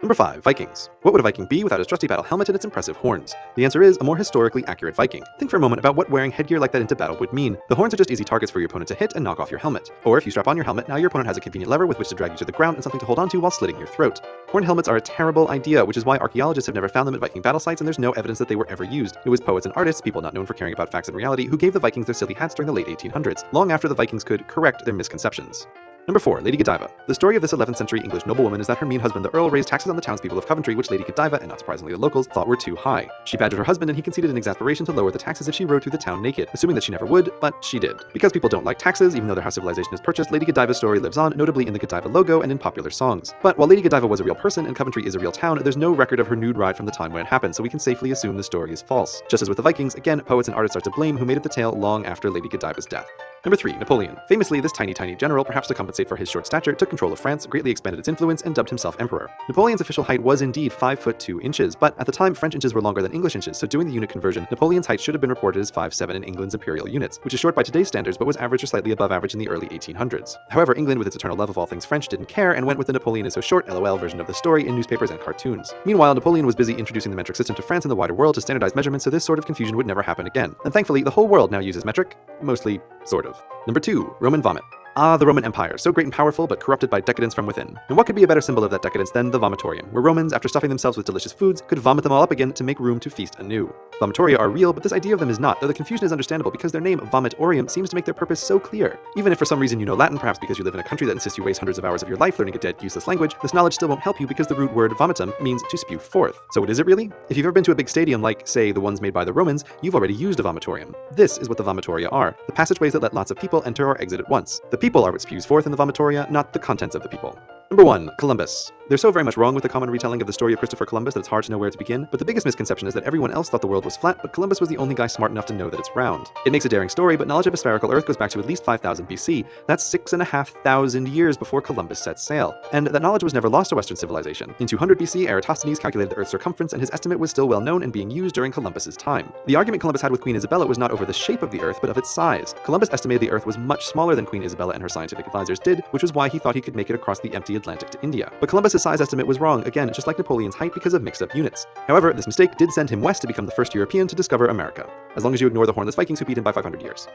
Number 5. Vikings. What would a Viking be without his trusty battle helmet and its impressive horns? The answer is a more historically accurate Viking. Think for a moment about what wearing headgear like that into battle would mean. The horns are just easy targets for your opponent to hit and knock off your helmet. Or if you strap on your helmet, now your opponent has a convenient lever with which to drag you to the ground and something to hold onto while slitting your throat. Horned helmets are a terrible idea, which is why archaeologists have never found them at Viking battle sites, and there's no evidence that they were ever used. It was poets and artists, people not known for caring about facts and reality, who gave the Vikings their silly hats during the late 1800s, long after the Vikings could correct their misconceptions. Number 4. Lady Godiva. The story of this 11th century English noblewoman is that her mean husband the Earl raised taxes on the townspeople of Coventry, which Lady Godiva, and not surprisingly the locals, thought were too high. She badgered her husband and he conceded in exasperation to lower the taxes if she rode through the town naked, assuming that she never would, but she did. Because people don't like taxes, even though their house civilization is purchased, Lady Godiva's story lives on, notably in the Godiva logo and in popular songs. But while Lady Godiva was a real person and Coventry is a real town, there's no record of her nude ride from the time when it happened, so we can safely assume the story is false. Just as with the Vikings, again, poets and artists are to blame who made up the tale long after Lady Godiva's death. Number 3. Napoleon. Famously, this tiny general, perhaps to compensate for his short stature, took control of France, greatly expanded its influence, and dubbed himself emperor. Napoleon's official height was indeed 5 foot 2 inches, but at the time French inches were longer than English inches, so doing the unit conversion, Napoleon's height should have been reported as 5'7" in England's imperial units, which is short by today's standards but was average or slightly above average in the early 1800s. However, England, with its eternal love of all things French, didn't care and went with the Napoleon is so short LOL version of the story in newspapers and cartoons. Meanwhile, Napoleon was busy introducing the metric system to France and the wider world to standardize measurements, so this sort of confusion would never happen again. And thankfully, the whole world now uses metric. Mostly, sort of. Number 2. Roman vomit. Ah, the Roman Empire, so great and powerful, but corrupted by decadence from within. And what could be a better symbol of that decadence than the vomitorium, where Romans, after stuffing themselves with delicious foods, could vomit them all up again to make room to feast anew. Vomitoria are real, but this idea of them is not, though the confusion is understandable because their name, vomitorium, seems to make their purpose so clear. Even if for some reason you know Latin, perhaps because you live in a country that insists you waste hundreds of hours of your life learning a dead, useless language, this knowledge still won't help you because the root word vomitum means to spew forth. So what is it really? If you've ever been to a big stadium like, say, the ones made by the Romans, you've already used a vomitorium. This is what the vomitoria are, the passageways that let lots of people enter or exit at once. The people are what spews forth in the vomitoria, not the contents of the people. Number 1. Columbus. They're so very much wrong with the common retelling of the story of Christopher Columbus that it's hard to know where to begin, but the biggest misconception is that everyone else thought the world was flat, but Columbus was the only guy smart enough to know that it's round. It makes a daring story, but knowledge of a spherical Earth goes back to at least 5,000 BC. That's 6,500 years before Columbus set sail. And that knowledge was never lost to Western civilization. In 200 BC, Eratosthenes calculated the Earth's circumference, and his estimate was still well known and being used during Columbus's time. The argument Columbus had with Queen Isabella was not over the shape of the Earth, but of its size. Columbus estimated the Earth was much smaller than Queen Isabella and her scientific advisors did, which was why he thought he could make it across the empty Atlantic to India. But Columbus's size estimate was wrong, again, just like Napoleon's height because of mixed-up units. However, this mistake did send him west to become the first European to discover America, as long as you ignore the hornless Vikings who beat him by 500 years.